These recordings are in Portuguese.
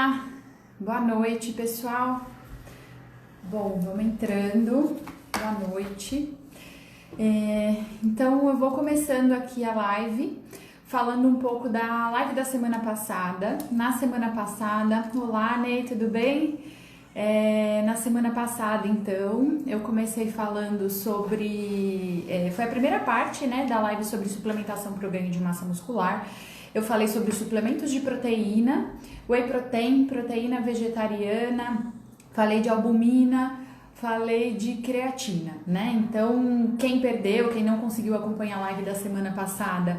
Olá, boa noite pessoal. Bom, vamos entrando, boa noite. Então eu vou começando aqui a live, falando um pouco da live da semana passada. Na semana passada, olá Ney, tudo bem? Na semana passada, então, eu comecei falando sobre... foi a primeira parte, né, da live sobre suplementação para o ganho de massa muscular. Eu falei sobre suplementos de proteína, whey protein, proteína vegetariana, falei de albumina, falei de creatina, né? Então, quem perdeu, quem não conseguiu acompanhar a live da semana passada,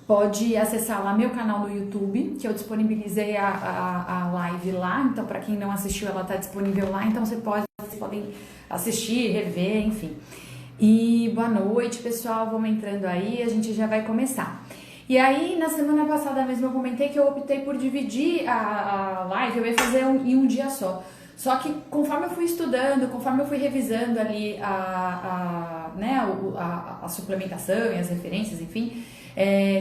pode acessar lá meu canal no YouTube, que eu disponibilizei a live lá. Então, para quem não assistiu, ela está disponível lá. Então, vocês podem assistir, rever, enfim. E boa noite, pessoal. Vamos entrando aí, a gente já vai começar. E aí, na semana passada mesmo, eu comentei que eu optei por dividir a live. Eu ia fazer em um dia só. Só que conforme eu fui estudando, conforme eu fui revisando ali a suplementação e as referências, enfim,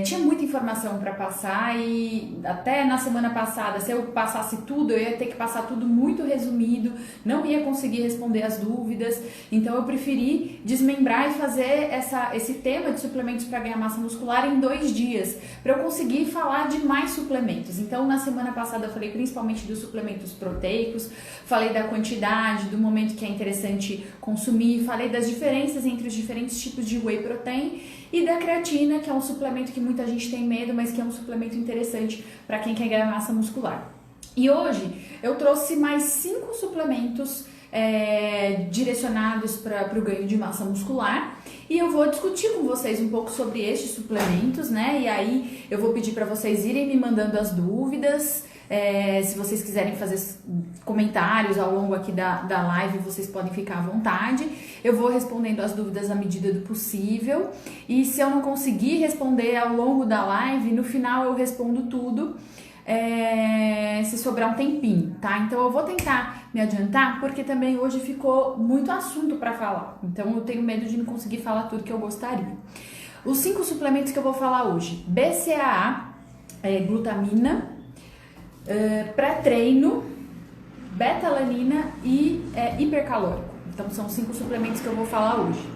tinha muita informação para passar e até na semana passada, se eu passasse tudo, eu ia ter que passar tudo muito resumido, não ia conseguir responder as dúvidas. Então eu preferi desmembrar e fazer esse tema de suplementos para ganhar massa muscular em 2 dias, para eu conseguir falar de mais suplementos. Então na semana passada eu falei principalmente dos suplementos proteicos, falei da quantidade, do momento que é interessante consumir, falei das diferenças entre os diferentes tipos de whey protein e da creatina, que é um suplemento que muita gente tem medo, mas que é um suplemento interessante para quem quer ganhar massa muscular. E hoje eu trouxe mais 5 suplementos direcionados para o ganho de massa muscular, e eu vou discutir com vocês um pouco sobre estes suplementos, né? E aí eu vou pedir para vocês irem me mandando as dúvidas. Se vocês quiserem fazer comentários ao longo aqui da live, vocês podem ficar à vontade. Eu vou respondendo as dúvidas à medida do possível. E se eu não conseguir responder ao longo da live, no final eu respondo tudo, se sobrar um tempinho, tá? Então eu vou tentar me adiantar, porque também hoje ficou muito assunto para falar. Então eu tenho medo de não conseguir falar tudo que eu gostaria. Os 5 suplementos que eu vou falar hoje: BCAA, glutamina, pré-treino, beta-alanina e hipercalórico. Então são 5 suplementos que eu vou falar hoje,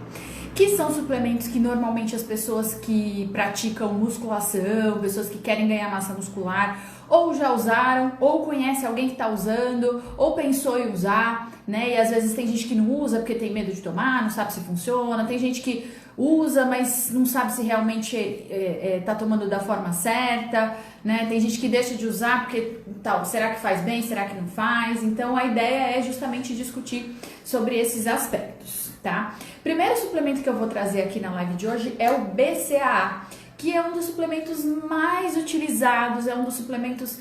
que são suplementos que normalmente as pessoas que praticam musculação, pessoas que querem ganhar massa muscular, ou já usaram, ou conhece alguém que está usando, ou pensou em usar, né? E às vezes tem gente que não usa porque tem medo de tomar, não sabe se funciona. Tem gente que usa, mas não sabe se realmente tá tomando da forma certa, né? Tem gente que deixa de usar porque será que faz bem, será que não faz? Então a ideia é justamente discutir sobre esses aspectos, tá? Primeiro suplemento que eu vou trazer aqui na live de hoje é o BCAA, que é um dos suplementos mais utilizados, é um dos suplementos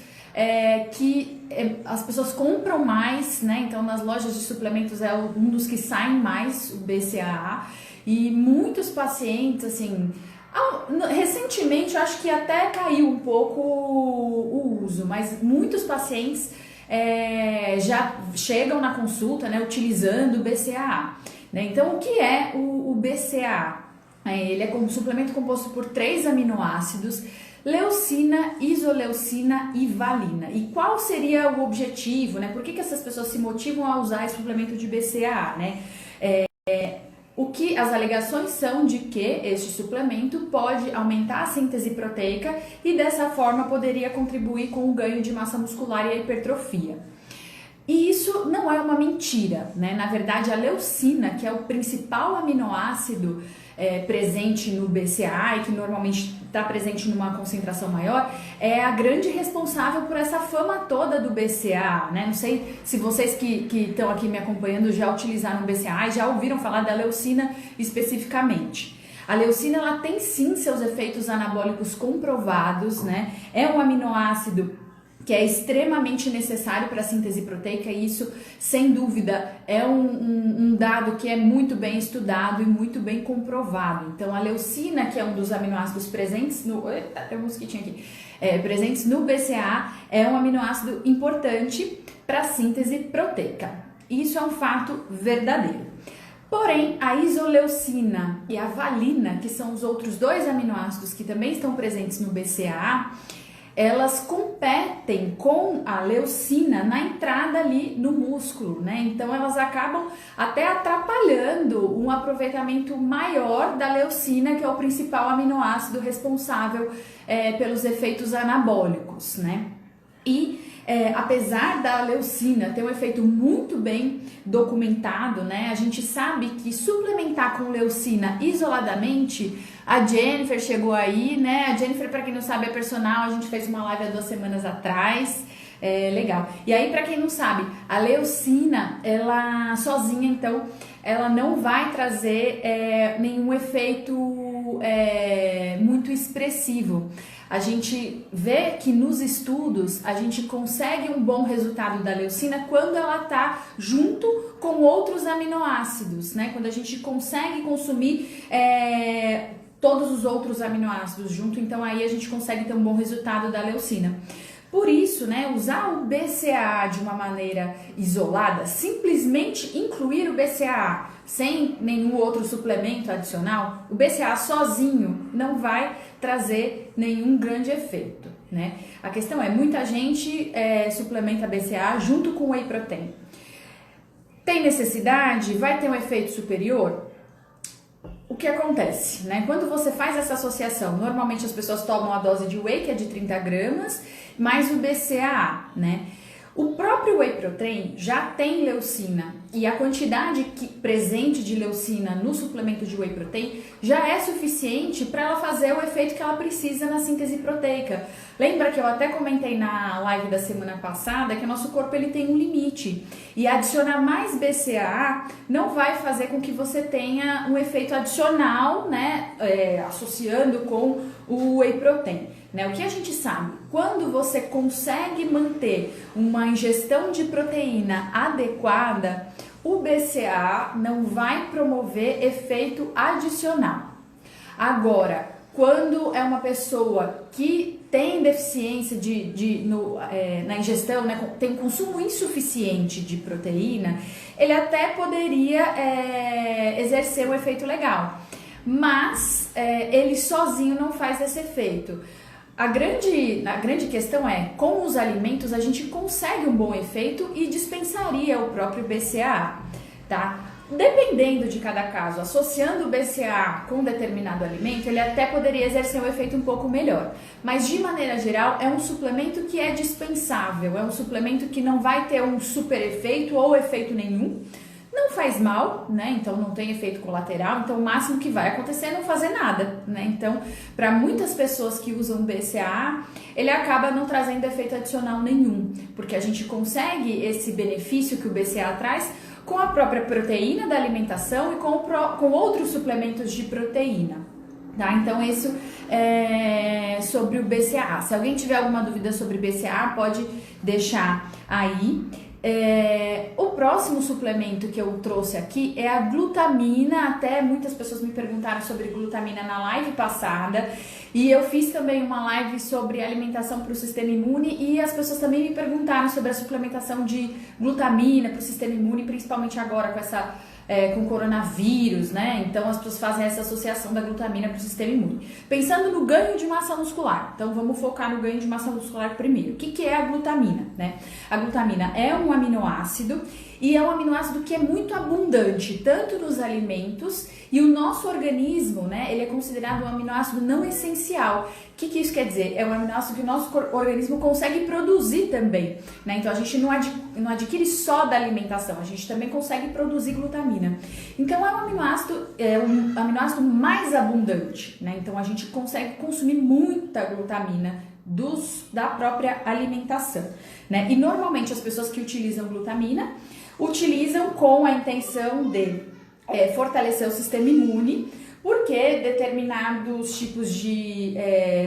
que as pessoas compram mais, né? Então nas lojas de suplementos é um dos que saem mais, o BCAA. E muitos pacientes, assim, recentemente eu acho que até caiu um pouco o uso, mas muitos pacientes já chegam na consulta, né, utilizando o BCAA, né? Então o que é o BCAA? Ele é um suplemento composto por 3 aminoácidos: leucina, isoleucina e valina. E qual seria o objetivo, né? Por que essas pessoas se motivam a usar esse suplemento de BCAA, né? As alegações são de que este suplemento pode aumentar a síntese proteica e dessa forma poderia contribuir com o ganho de massa muscular e a hipertrofia. E isso não é uma mentira, né? Na verdade, a leucina, que é o principal aminoácido presente no BCAA e que normalmente está presente numa concentração maior, é a grande responsável por essa fama toda do BCAA, né? Não sei se vocês que estão aqui me acompanhando já utilizaram o BCAA e já ouviram falar da leucina especificamente. A leucina, ela tem sim seus efeitos anabólicos comprovados, né? É um aminoácido que é extremamente necessário para a síntese proteica, e isso, sem dúvida, é um dado que é muito bem estudado e muito bem comprovado. Então, a leucina, que é um dos aminoácidos presentes no... Eita, tem um mosquitinho aqui. Presentes no BCAA, é um aminoácido importante para a síntese proteica. Isso é um fato verdadeiro. Porém, a isoleucina e a valina, que são os outros 2 aminoácidos que também estão presentes no BCAA, elas competem com a leucina na entrada ali no músculo, né? Então elas acabam até atrapalhando um aproveitamento maior da leucina, que é o principal aminoácido responsável pelos efeitos anabólicos, né? E apesar da leucina ter um efeito muito bem documentado, né? A gente sabe que suplementar com leucina isoladamente, a Jennifer chegou aí, né? A Jennifer, para quem não sabe, é personal, a gente fez uma live há 2 semanas atrás. Legal. E aí, para quem não sabe, a leucina, ela sozinha, então, ela não vai trazer nenhum efeito muito expressivo. A gente vê que nos estudos a gente consegue um bom resultado da leucina quando ela está junto com outros aminoácidos, né? Quando a gente consegue consumir todos os outros aminoácidos junto, então aí a gente consegue ter um bom resultado da leucina. Por isso, né, usar o BCAA de uma maneira isolada, simplesmente incluir o BCAA sem nenhum outro suplemento adicional, o BCAA sozinho não vai trazer nenhum grande efeito, né? A questão é, muita gente suplementa BCAA junto com whey protein. Tem necessidade? Vai ter um efeito superior? O que acontece, né? Quando você faz essa associação, normalmente as pessoas tomam a dose de whey, que é de 30 gramas, mais o BCAA, né? O próprio whey protein já tem leucina e a quantidade presente de leucina no suplemento de whey protein já é suficiente para ela fazer o efeito que ela precisa na síntese proteica. Lembra que eu até comentei na live da semana passada que o nosso corpo ele tem um limite e adicionar mais BCAA não vai fazer com que você tenha um efeito adicional, né, associando com o whey protein. Né? O que a gente sabe? Quando você consegue manter uma ingestão de proteína adequada, o BCAA não vai promover efeito adicional. Agora, quando é uma pessoa que tem deficiência na ingestão, né, tem consumo insuficiente de proteína, ele até poderia exercer um efeito legal, mas ele sozinho não faz esse efeito. A grande questão é, com os alimentos a gente consegue um bom efeito e dispensaria o próprio BCAA, tá? Dependendo de cada caso, associando o BCAA com determinado alimento, ele até poderia exercer um efeito um pouco melhor. Mas de maneira geral, é um suplemento que é dispensável, é um suplemento que não vai ter um super efeito ou efeito nenhum. Não faz mal, né? Então não tem efeito colateral, então o máximo que vai acontecer é não fazer nada, né? Então, para muitas pessoas que usam BCAA, ele acaba não trazendo efeito adicional nenhum, porque a gente consegue esse benefício que o BCAA traz com a própria proteína da alimentação e com outros suplementos de proteína. Tá? Então, isso é sobre o BCAA. Se alguém tiver alguma dúvida sobre BCAA, pode deixar aí. O próximo suplemento que eu trouxe aqui é a glutamina. Até muitas pessoas me perguntaram sobre glutamina na live passada e eu fiz também uma live sobre alimentação para o sistema imune e as pessoas também me perguntaram sobre a suplementação de glutamina para o sistema imune, principalmente agora com o coronavírus, né? Então as pessoas fazem essa associação da glutamina para o sistema imune. Pensando no ganho de massa muscular, então vamos focar no ganho de massa muscular primeiro. O que é a glutamina, né? A glutamina é um aminoácido e é um aminoácido que é muito abundante, tanto nos alimentos e o nosso organismo, né? Ele é considerado um aminoácido não essencial. O que isso quer dizer? É um aminoácido que o nosso organismo consegue produzir também, né? Então a gente não adquire só da alimentação, a gente também consegue produzir glutamina. Então é um aminoácido mais abundante, né? Então a gente consegue consumir muita glutamina da própria alimentação, né? E normalmente as pessoas que utilizam glutamina utilizam com a intenção de fortalecer o sistema imune, porque determinados tipos de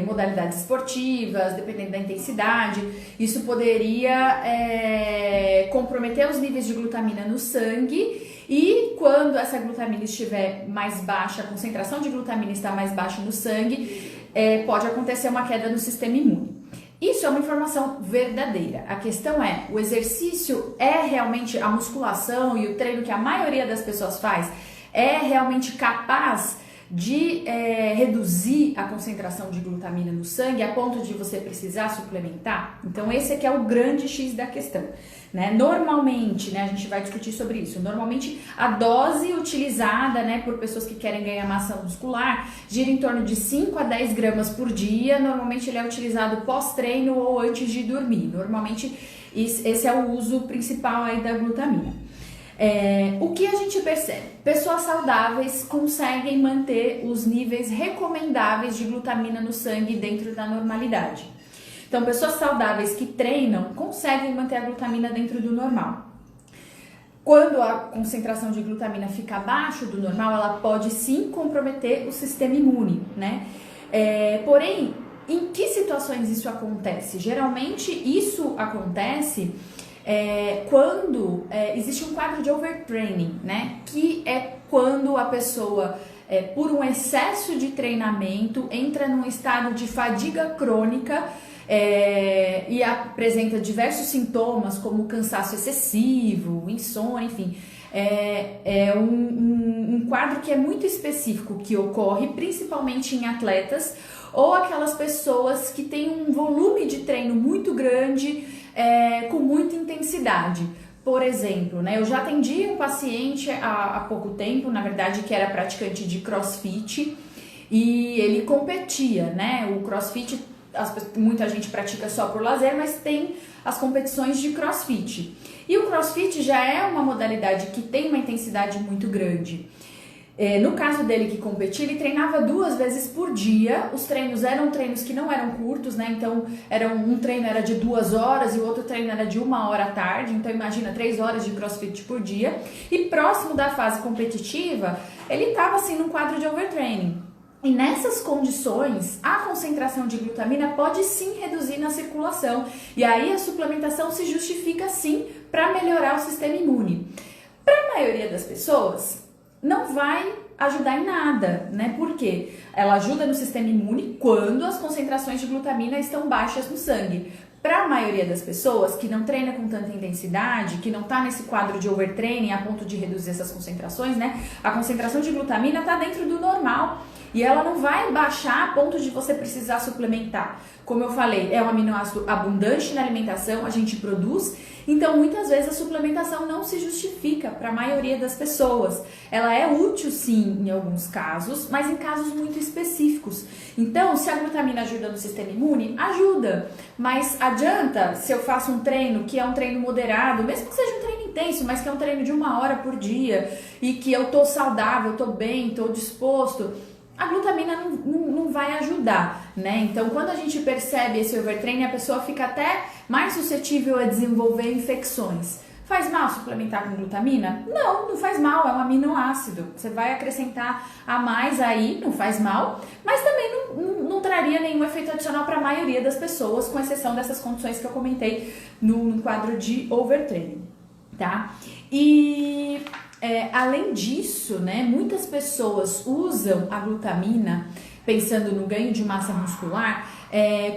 modalidades esportivas, dependendo da intensidade, isso poderia comprometer os níveis de glutamina no sangue e quando essa glutamina estiver mais baixa, a concentração de glutamina está mais baixa no sangue, pode acontecer uma queda no sistema imune. Isso é uma informação verdadeira. A questão é, o exercício é realmente a musculação e o treino que a maioria das pessoas faz é realmente capaz de reduzir a concentração de glutamina no sangue a ponto de você precisar suplementar? Então esse aqui é o grande X da questão, né? Normalmente, né, a gente vai discutir sobre isso, normalmente a dose utilizada, né, por pessoas que querem ganhar massa muscular gira em torno de 5 a 10 gramas por dia, normalmente ele é utilizado pós-treino ou antes de dormir, normalmente esse é o uso principal aí da glutamina. O que a gente percebe? Pessoas saudáveis conseguem manter os níveis recomendáveis de glutamina no sangue dentro da normalidade. Então, pessoas saudáveis que treinam conseguem manter a glutamina dentro do normal. Quando a concentração de glutamina fica abaixo do normal, ela pode sim comprometer o sistema imune, né? Porém, em que situações isso acontece? Geralmente, isso acontece quando existe um quadro de overtraining, né? Que é quando a pessoa, por um excesso de treinamento, entra num estado de fadiga crônica e apresenta diversos sintomas como cansaço excessivo, insônia, enfim. Um quadro que é muito específico, que ocorre principalmente em atletas ou aquelas pessoas que têm um volume de treino muito grande, com muita intensidade. Por exemplo, né, eu já atendi um paciente há pouco tempo, na verdade, que era praticante de CrossFit e ele competia, né? O CrossFit, muita gente pratica só por lazer, mas tem as competições de CrossFit. E o CrossFit já é uma modalidade que tem uma intensidade muito grande. No caso dele que competia, ele treinava 2 vezes por dia. Os treinos eram treinos que não eram curtos, né? Então, um treino era de 2 horas e o outro treino era de 1 hora à tarde. Então, imagina, 3 horas de CrossFit por dia. E próximo da fase competitiva, ele estava assim num quadro de overtraining. E nessas condições, a concentração de glutamina pode sim reduzir na circulação. E aí a suplementação se justifica sim para melhorar o sistema imune. Para a maioria das pessoas, não vai ajudar em nada, né? Porque ela ajuda no sistema imune quando as concentrações de glutamina estão baixas no sangue. Para a maioria das pessoas que não treina com tanta intensidade, que não está nesse quadro de overtraining a ponto de reduzir essas concentrações, né? A concentração de glutamina está dentro do normal e ela não vai baixar a ponto de você precisar suplementar. Como eu falei, é um aminoácido abundante na alimentação, a gente produz, então muitas vezes a suplementação não se justifica para a maioria das pessoas. Ela é útil sim em alguns casos, mas em casos muito específicos. Então, se a glutamina ajuda no sistema imune, ajuda, mas adianta se eu faço um treino que é um treino moderado, mesmo que seja um treino intenso, mas que é um treino de 1 hora por dia e que eu tô saudável, tô bem, tô disposto, a glutamina não vai ajudar, né? Então, quando a gente percebe esse overtraining, a pessoa fica até mais suscetível a desenvolver infecções. Faz mal suplementar com glutamina? Não faz mal, é um aminoácido. Você vai acrescentar a mais aí, não faz mal, mas também não traria nenhum efeito adicional para a maioria das pessoas, com exceção dessas condições que eu comentei no quadro de overtraining, tá? E além disso, né, muitas pessoas usam a glutamina, pensando no ganho de massa muscular,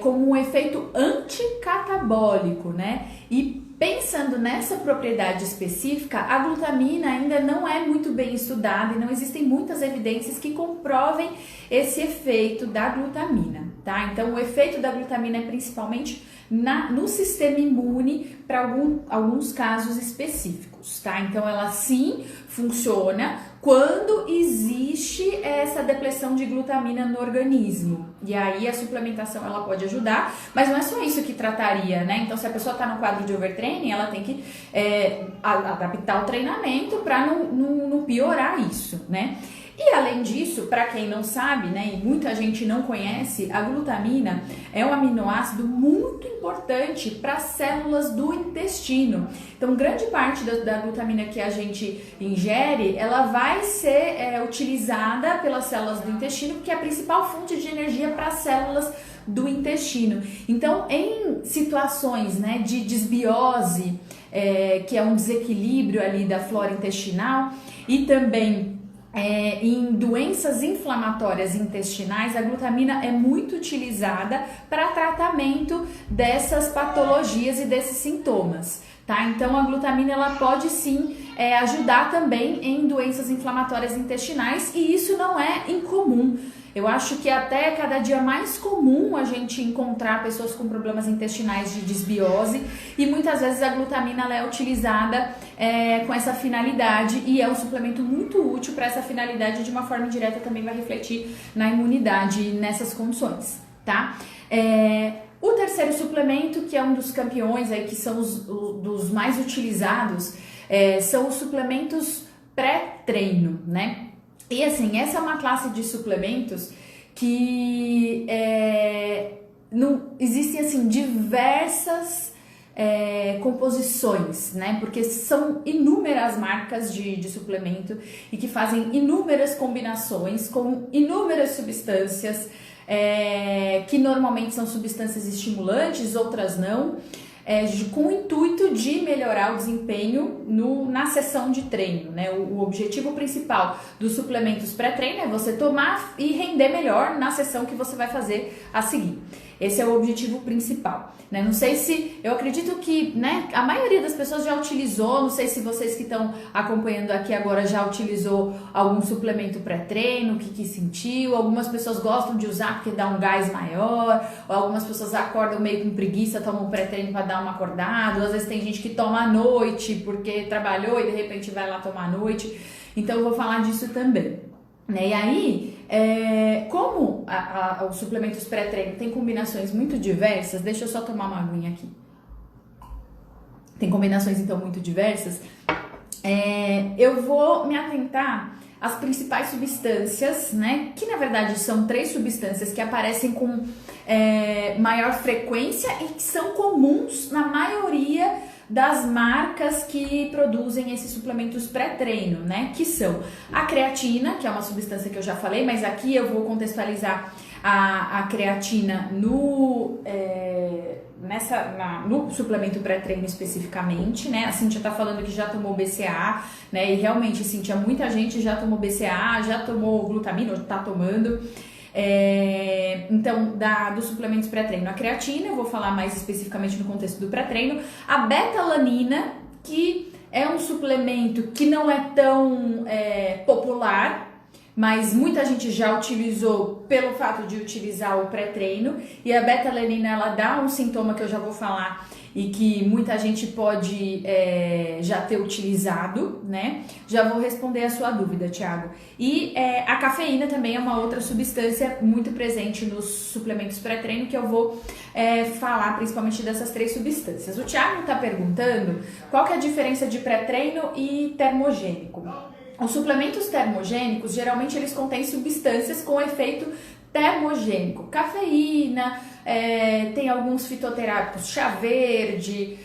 como um efeito anticatabólico, né? E pensando nessa propriedade específica, a glutamina ainda não é muito bem estudada e não existem muitas evidências que comprovem esse efeito da glutamina, tá? Então, o efeito da glutamina é principalmente no sistema imune para alguns casos específicos, tá? Então, ela sim funciona quando existe essa depressão de glutamina no organismo. E aí a suplementação ela pode ajudar, mas não é só isso que trataria, né? Então, se a pessoa está no quadro de overtraining, ela tem que adaptar o treinamento para não piorar isso, né? E além disso, para quem não sabe, né, e muita gente não conhece, a glutamina é um aminoácido muito importante para as células do intestino. Então, grande parte da glutamina que a gente ingere, ela vai ser utilizada pelas células do intestino, porque é a principal fonte de energia para as células do intestino. Então, em situações, né, de desbiose, que é um desequilíbrio ali da flora intestinal, e também em doenças inflamatórias intestinais, a glutamina é muito utilizada para tratamento dessas patologias e desses sintomas, tá? Então a glutamina ela pode sim ajudar também em doenças inflamatórias intestinais e isso não é incomum. Eu acho que até cada dia mais comum a gente encontrar pessoas com problemas intestinais de desbiose e muitas vezes a glutamina ela é utilizada com essa finalidade e é um suplemento muito útil para essa finalidade, de uma forma indireta também vai refletir na imunidade nessas condições, tá? O terceiro suplemento, que é um dos campeões aí, que são dos mais utilizados, são os suplementos pré-treino, né? E assim, essa é uma classe de suplementos que existem assim diversas composições, né? Porque são inúmeras marcas de suplemento e que fazem inúmeras combinações com inúmeras substâncias, que normalmente são substâncias estimulantes, outras não. Com o intuito de melhorar o desempenho na sessão de treino, né? O objetivo principal dos suplementos pré-treino é você tomar e render melhor na sessão que você vai fazer a seguir. Esse é o objetivo principal, né? Não sei se, eu acredito que, né, a maioria das pessoas já utilizou, não sei se vocês que estão acompanhando aqui agora já utilizou algum suplemento pré-treino, o que sentiu, algumas pessoas gostam de usar porque dá um gás maior, ou algumas pessoas acordam meio com preguiça, tomam pré-treino para dar uma acordada, ou às vezes tem gente que toma à noite porque trabalhou e de repente vai lá tomar à noite, então eu vou falar disso também. E aí, como os suplementos pré-treino tem combinações muito diversas, deixa eu só tomar uma aguinha aqui. Tem combinações então muito diversas. Eu vou me atentar às principais substâncias, né? Que na verdade são 3 substâncias que aparecem com maior frequência e que são comuns na maioria das marcas que produzem esses suplementos pré-treino, né? Que são a creatina, que é uma substância que eu já falei, mas aqui eu vou contextualizar a creatina no suplemento pré-treino especificamente, né? A Cíntia tá falando que já tomou BCA, né? E realmente, Cíntia, muita gente já tomou BCA, já tomou glutamina, ou tá tomando. Então, dos suplementos pré-treino, a creatina, eu vou falar mais especificamente no contexto do pré-treino, a beta-alanina, que é um suplemento que não é tão popular, mas muita gente já utilizou pelo fato de utilizar o pré-treino, e a beta-alanina ela dá um sintoma que eu já vou falar e que muita gente pode já ter utilizado, né? Já vou responder a sua dúvida, Thiago. E a cafeína também é uma outra substância muito presente nos suplementos pré-treino, que eu vou falar principalmente dessas 3 substâncias. O Thiago está perguntando qual que é a diferença de pré-treino e termogênico. Os suplementos termogênicos, geralmente eles contêm substâncias com efeito termogênico. Cafeína, tem alguns fitoterápicos, chá verde,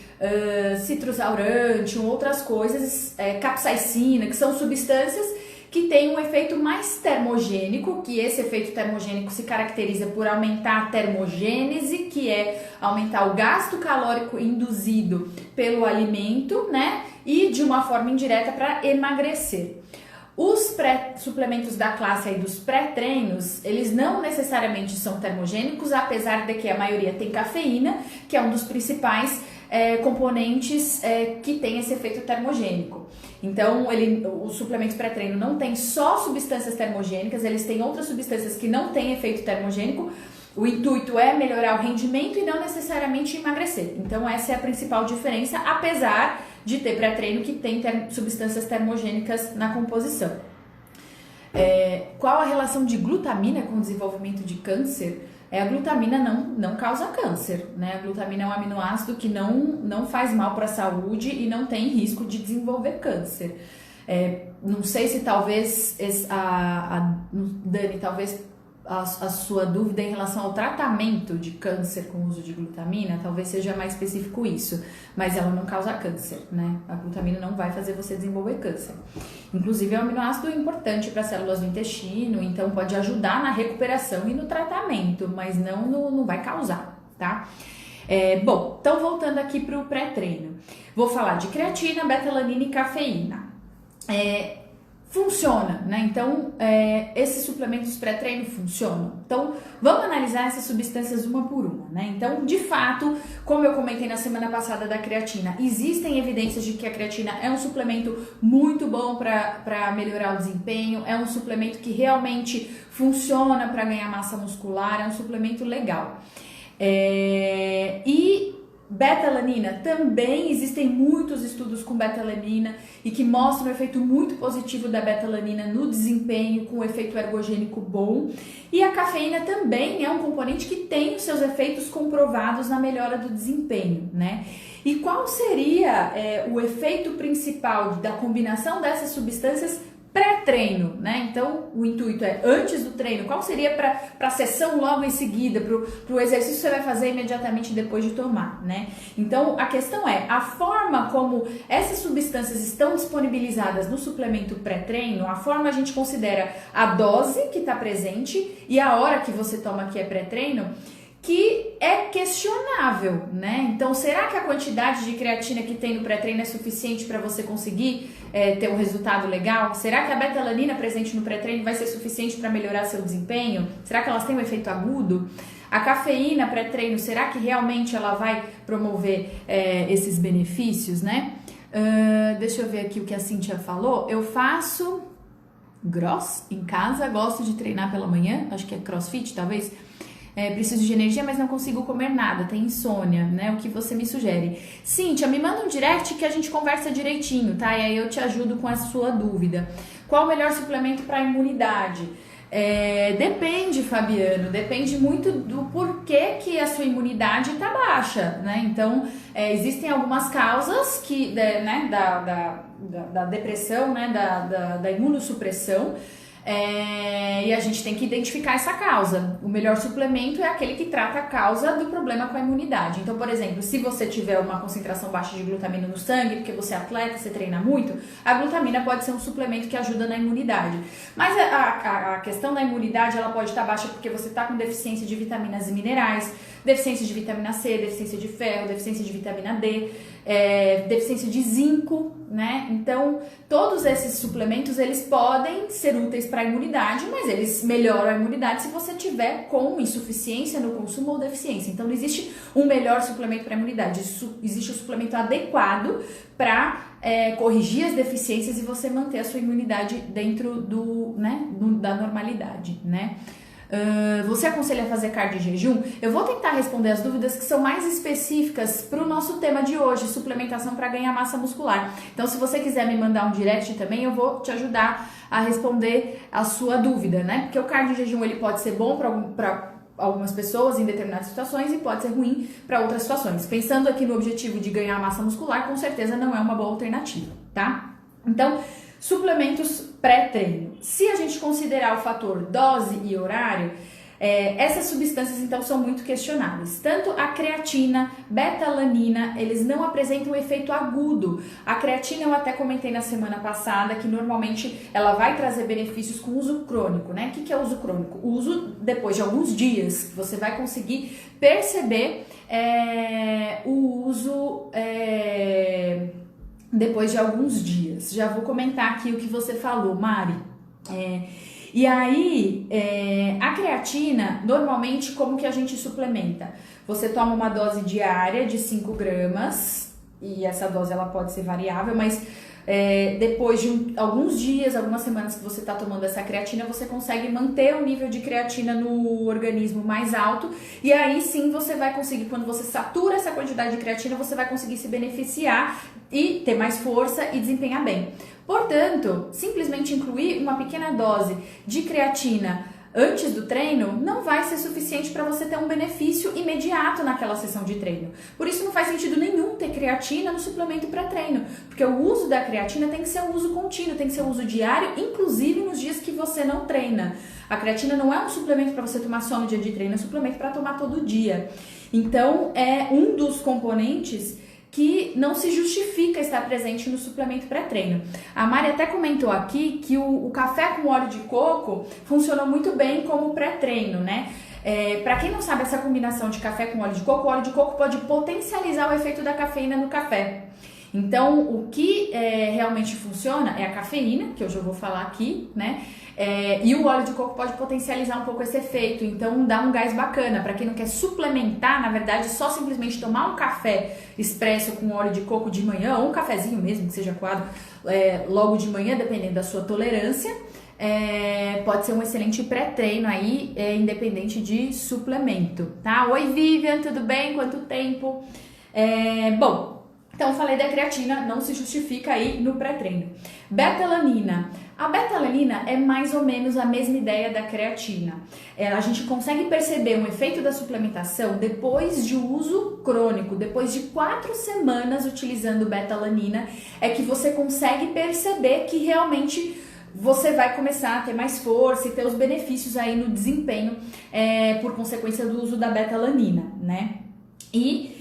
citrusaurante, outras coisas, capsaicina, que são substâncias que têm um efeito mais termogênico, que esse efeito termogênico se caracteriza por aumentar a termogênese, que é aumentar o gasto calórico induzido pelo alimento, né? E de uma forma indireta para emagrecer. Os suplementos da classe aí dos pré-treinos, eles não necessariamente são termogênicos, apesar de que a maioria tem cafeína, que é um dos principais componentes que tem esse efeito termogênico. Então, os suplementos pré-treino não tem só substâncias termogênicas, eles têm outras substâncias que não têm efeito termogênico. O intuito é melhorar o rendimento e não necessariamente emagrecer. Então, essa é a principal diferença, apesar de ter pré-treino que tem substâncias termogênicas na composição. Qual a relação de glutamina com o desenvolvimento de câncer? A glutamina não causa câncer, né? A glutamina é um aminoácido que não faz mal para a saúde e não tem risco de desenvolver câncer. Não sei se talvez, Dani, talvez a sua dúvida em relação ao tratamento de câncer com o uso de glutamina, talvez seja mais específico isso, mas ela não causa câncer, né? A glutamina não vai fazer você desenvolver câncer. Inclusive é um aminoácido importante para as células do intestino, então pode ajudar na recuperação e no tratamento, mas não vai causar, tá? Bom, então voltando aqui para o pré-treino. Vou falar de creatina, beta-alanina e cafeína. funciona, né? Então, esses suplementos pré-treino funcionam. Então, vamos analisar essas substâncias uma por uma, né? Então, de fato, como eu comentei na semana passada da creatina, existem evidências de que a creatina é um suplemento muito bom para melhorar o desempenho, é um suplemento que realmente funciona para ganhar massa muscular, é um suplemento legal. E beta-alanina, também existem muitos estudos com beta-alanina e que mostram um efeito muito positivo da beta-alanina no desempenho, com um efeito ergogênico bom. E a cafeína também é um componente que tem os seus efeitos comprovados na melhora do desempenho, né? E qual seria o efeito principal da combinação dessas substâncias pré-treino, né? Então, o intuito é antes do treino. Qual seria para a sessão logo em seguida, para o exercício que você vai fazer imediatamente depois de tomar, né? Então, a questão é a forma como essas substâncias estão disponibilizadas no suplemento pré-treino, a forma a gente considera a dose que está presente e a hora que você toma que é pré-treino, que é questionável, né? Então, será que a quantidade de creatina que tem no pré-treino é suficiente para você conseguir ter um resultado legal? Será que a beta-alanina presente no pré-treino vai ser suficiente para melhorar seu desempenho? Será que elas têm um efeito agudo? A cafeína pré-treino, será que realmente ela vai promover esses benefícios, né? Deixa eu ver aqui o que a Cíntia falou. Eu faço cross em casa, gosto de treinar pela manhã, acho que é crossfit, talvez. Preciso de energia, mas não consigo comer nada, tem insônia, né? O que você me sugere? Cíntia, me manda um direct que a gente conversa direitinho, tá? E aí eu te ajudo com a sua dúvida. Qual o melhor suplemento para imunidade? Depende, Fabiano, depende muito do porquê que a sua imunidade está baixa, né? Então, existem algumas causas que, né, da depressão, né, da imunossupressão. E a gente tem que identificar essa causa. O melhor suplemento é aquele que trata a causa do problema com a imunidade. Então, por exemplo, se você tiver uma concentração baixa de glutamina no sangue, porque você é atleta, você treina muito, a glutamina pode ser um suplemento que ajuda na imunidade. Mas a questão da imunidade, ela pode estar baixa porque você está com deficiência de vitaminas e minerais, deficiência de vitamina C, deficiência de ferro, deficiência de vitamina D, deficiência de zinco, né? Então, todos esses suplementos, eles podem ser úteis para a imunidade, mas eles melhoram a imunidade se você tiver com insuficiência no consumo ou deficiência. Então, não existe um melhor suplemento para a imunidade, existe um suplemento adequado para corrigir as deficiências e você manter a sua imunidade dentro da normalidade, né? Você aconselha a fazer cardio em jejum? Eu vou tentar responder as dúvidas que são mais específicas para o nosso tema de hoje, suplementação para ganhar massa muscular. Então, se você quiser me mandar um direct também, eu vou te ajudar a responder a sua dúvida, né? Porque o cardio em jejum ele pode ser bom para algumas pessoas em determinadas situações e pode ser ruim para outras situações. Pensando aqui no objetivo de ganhar massa muscular, com certeza não é uma boa alternativa, tá? Então, suplementos pré-treino. Se a gente considerar o fator dose e horário, essas substâncias então são muito questionáveis. Tanto a creatina, beta-alanina, eles não apresentam efeito agudo. A creatina eu até comentei na semana passada que normalmente ela vai trazer benefícios com uso crônico, né? O que é uso crônico? O uso depois de alguns dias, você vai conseguir perceber o uso depois de alguns dias. Já vou comentar aqui o que você falou, Mari. E aí, a creatina, normalmente, como que a gente suplementa? Você toma uma dose diária de 5 gramas, e essa dose ela pode ser variável, mas depois de alguns dias, algumas semanas que você está tomando essa creatina, você consegue manter o nível de creatina no organismo mais alto, e aí sim você vai conseguir, quando você satura essa quantidade de creatina, você vai conseguir se beneficiar e ter mais força e desempenhar bem. Portanto, simplesmente incluir uma pequena dose de creatina antes do treino não vai ser suficiente para você ter um benefício imediato naquela sessão de treino. Por isso não faz sentido nenhum ter creatina no suplemento pré-treino, porque o uso da creatina tem que ser um uso contínuo, tem que ser um uso diário, inclusive nos dias que você não treina. A creatina não é um suplemento para você tomar só no dia de treino, é um suplemento para tomar todo dia. Então, é um dos componentes que não se justifica estar presente no suplemento pré-treino. A Mari até comentou aqui que o café com óleo de coco funcionou muito bem como pré-treino, né? Para quem não sabe essa combinação de café com óleo de coco, o óleo de coco pode potencializar o efeito da cafeína no café. Então, o que realmente funciona é a cafeína, que eu já vou falar aqui, né? E o óleo de coco pode potencializar um pouco esse efeito, então dá um gás bacana. Para quem não quer suplementar, na verdade, só simplesmente tomar um café expresso com óleo de coco de manhã, ou um cafezinho mesmo, que seja coado logo de manhã, dependendo da sua tolerância, pode ser um excelente pré-treino aí, independente de suplemento, tá? Oi, Vivian, tudo bem? Quanto tempo? Bom, então falei da creatina, não se justifica aí no pré-treino. Beta-alanina. A beta-alanina é mais ou menos a mesma ideia da creatina. A gente consegue perceber um efeito da suplementação depois de uso crônico, depois de 4 semanas utilizando beta-alanina, é que você consegue perceber que realmente você vai começar a ter mais força e ter os benefícios aí no desempenho por consequência do uso da beta-alanina, né? E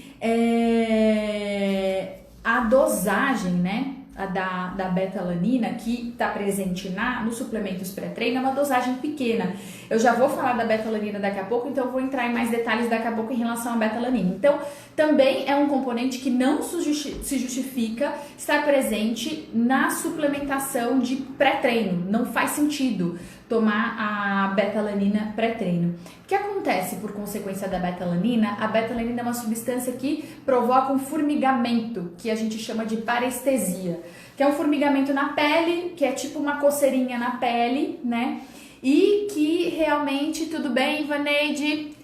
a dosagem, né, da beta-alanina que está presente nos suplementos pré-treino é uma dosagem pequena. Eu já vou falar da beta-alanina daqui a pouco, então eu vou entrar em mais detalhes daqui a pouco em relação à beta-alanina. Então, também é um componente que não se justifica estar presente na suplementação de pré-treino. Não faz sentido tomar a beta-alanina pré-treino. O que acontece por consequência da beta-alanina? A beta-alanina é uma substância que provoca um formigamento, que a gente chama de parestesia, que é um formigamento na pele, que é tipo uma coceirinha na pele, né? E que realmente, tudo bem, Ivaneide?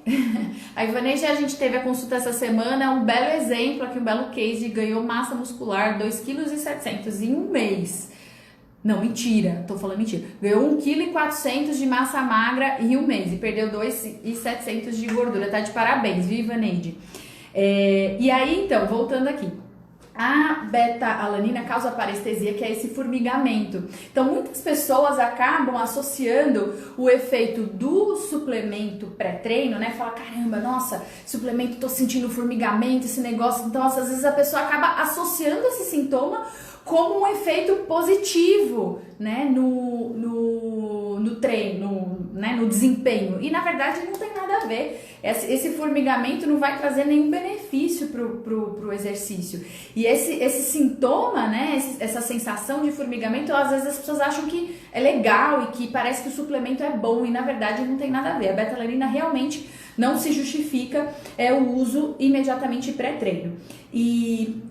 A Ivaneide, a gente teve a consulta essa semana, um belo exemplo aqui, um belo case, ganhou massa muscular 2,7 kg em um mês. Não, mentira, tô falando mentira. Ganhou 1,4 kg de massa magra em um mês e perdeu 2,7 kg de gordura. Tá de parabéns, viu, Ivaneide? E aí, então, voltando aqui. A beta-alanina causa parestesia, que é esse formigamento. Então, muitas pessoas acabam associando o efeito do suplemento pré-treino, né? Fala, caramba, nossa, suplemento, tô sentindo formigamento, esse negócio. Então, às vezes a pessoa acaba associando esse sintoma como um efeito positivo, né, no treino, né, no desempenho. E na verdade não tem nada a ver. Esse formigamento não vai trazer nenhum benefício pro exercício. E esse sintoma, né, essa sensação de formigamento, às vezes as pessoas acham que é legal e que parece que o suplemento é bom e na verdade não tem nada a ver. A beta-alanina realmente não se justifica o uso imediatamente pré-treino. E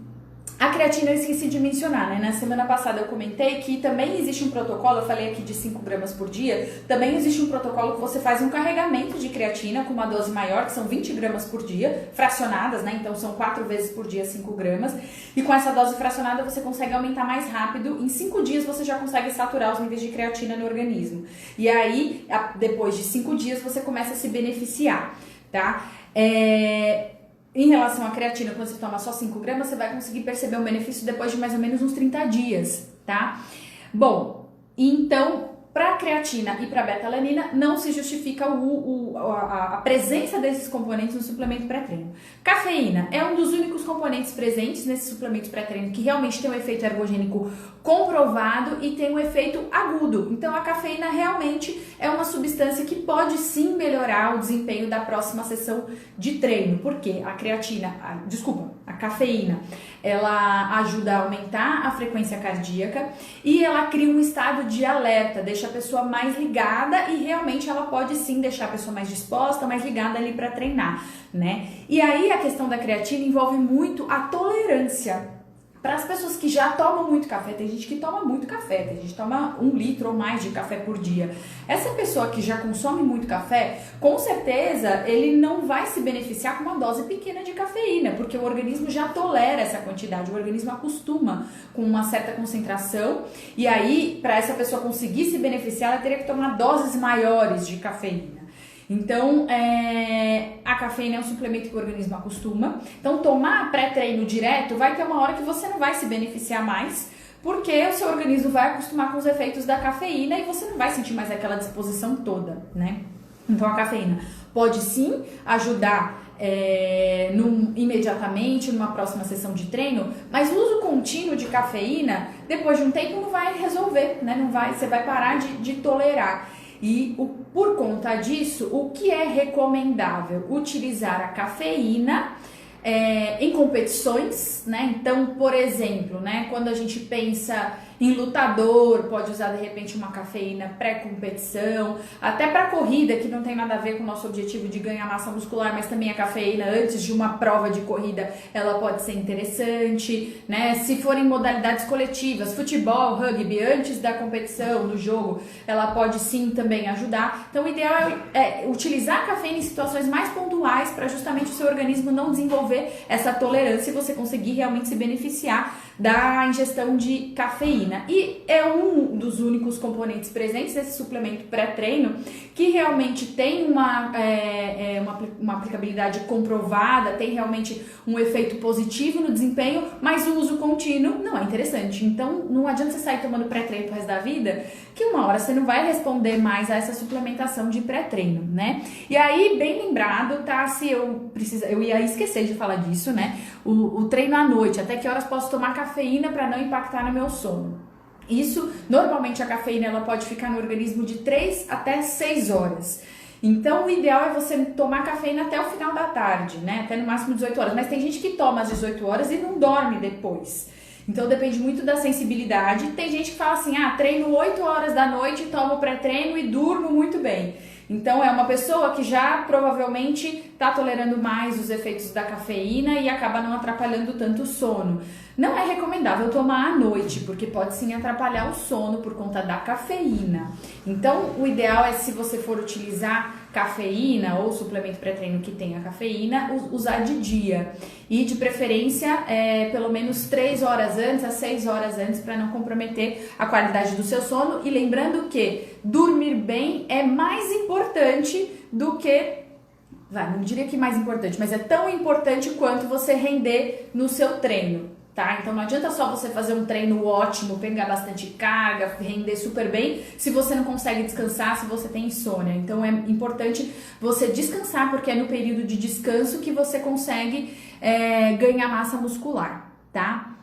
a creatina eu esqueci de mencionar, né? Na semana passada eu comentei que também existe um protocolo, eu falei aqui de 5 gramas por dia, também existe um protocolo que você faz um carregamento de creatina com uma dose maior, que são 20 gramas por dia, fracionadas, né? Então são 4 vezes por dia 5 gramas. E com essa dose fracionada você consegue aumentar mais rápido. Em 5 dias você já consegue saturar os níveis de creatina no organismo. E aí, depois de 5 dias, você começa a se beneficiar, tá? Em relação à creatina, quando você toma só 5 gramas, você vai conseguir perceber um benefício depois de mais ou menos uns 30 dias, tá? Bom, então, para creatina e para beta-alanina, não se justifica a presença desses componentes no suplemento pré-treino. Cafeína é um dos únicos componentes presentes nesses suplementos pré-treino que realmente tem um efeito ergogênico comprovado e tem um efeito agudo. Então, a cafeína realmente é uma substância que pode sim melhorar o desempenho da próxima sessão de treino. Por quê? A cafeína, ela ajuda a aumentar a frequência cardíaca e ela cria um estado de alerta, deixa a pessoa mais ligada e realmente ela pode sim deixar a pessoa mais disposta, mais ligada ali para treinar, né? E aí a questão da creatina envolve muito a tolerância. Para as pessoas que já tomam muito café, tem gente que toma muito café, tem gente que toma 1 litro ou mais de café por dia. Essa pessoa que já consome muito café, com certeza ele não vai se beneficiar com uma dose pequena de cafeína, porque o organismo já tolera essa quantidade, o organismo acostuma com uma certa concentração, e aí para essa pessoa conseguir se beneficiar, ela teria que tomar doses maiores de cafeína. Então, a cafeína é um suplemento que o organismo acostuma. Então, tomar pré-treino direto vai ter uma hora que você não vai se beneficiar mais, porque o seu organismo vai acostumar com os efeitos da cafeína e você não vai sentir mais aquela disposição toda, né? Então, a cafeína pode sim ajudar imediatamente numa próxima sessão de treino, mas o uso contínuo de cafeína, depois de um tempo, não vai resolver, né? Você vai parar de tolerar. E por conta disso, o que é recomendável? Utilizar a cafeína em competições, né? Então, por exemplo, né, quando a gente pensa em lutador, pode usar de repente uma cafeína pré-competição, até para corrida, que não tem nada a ver com o nosso objetivo de ganhar massa muscular, mas também a cafeína antes de uma prova de corrida, ela pode ser interessante, né? Se forem modalidades coletivas, futebol, rugby, antes da competição, do jogo, ela pode sim também ajudar. Então, o ideal é utilizar a cafeína em situações mais pontuais para justamente o seu organismo não desenvolver essa tolerância e você conseguir realmente se beneficiar da ingestão de cafeína. E é um dos únicos componentes presentes nesse suplemento pré-treino que realmente tem uma aplicabilidade comprovada, tem realmente um efeito positivo no desempenho, mas o uso contínuo não é interessante. Então, não adianta você sair tomando pré-treino pro resto da vida, que uma hora você não vai responder mais a essa suplementação de pré-treino, né? E aí, bem lembrado, tá? Se eu ia esquecer de falar disso, né? O treino à noite, até que horas posso tomar cafeína para não impactar no meu sono? Isso, normalmente a cafeína ela pode ficar no organismo de 3 até 6 horas. Então, o ideal é você tomar cafeína até o final da tarde, né? Até no máximo 18 horas. Mas tem gente que toma às 18 horas e não dorme depois. Então, depende muito da sensibilidade. Tem gente que fala assim, treino 8 horas da noite, tomo pré-treino e durmo muito bem. Então, é uma pessoa que já provavelmente está tolerando mais os efeitos da cafeína e acaba não atrapalhando tanto o sono. Não é recomendável tomar à noite, porque pode sim atrapalhar o sono por conta da cafeína. Então, o ideal é, se você for utilizar cafeína ou suplemento pré-treino que tenha cafeína, usar de dia. E de preferência, pelo menos 3 horas antes a 6 horas antes, para não comprometer a qualidade do seu sono. E lembrando que dormir bem é mais importante do que... não diria que mais importante, mas é tão importante quanto você render no seu treino. Tá? Então não adianta só você fazer um treino ótimo, pegar bastante carga, render super bem, se você não consegue descansar, se você tem insônia. Então é importante você descansar, porque é no período de descanso que você consegue ganhar massa muscular, tá?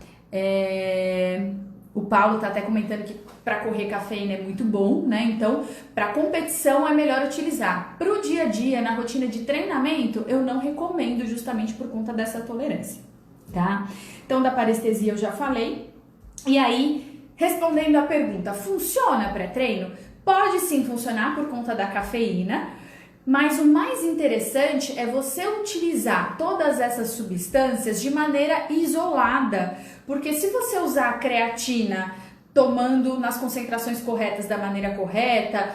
O Paulo tá até comentando que para correr cafeína é muito bom, né? Então, para competição é melhor utilizar. Para o dia a dia, na rotina de treinamento, eu não recomendo, justamente por conta dessa tolerância, tá? Então, da parestesia eu já falei. E aí, respondendo a pergunta, funciona pré-treino? Pode sim funcionar por conta da cafeína, mas o mais interessante é você utilizar todas essas substâncias de maneira isolada, porque se você usar a creatina tomando nas concentrações corretas, da maneira correta,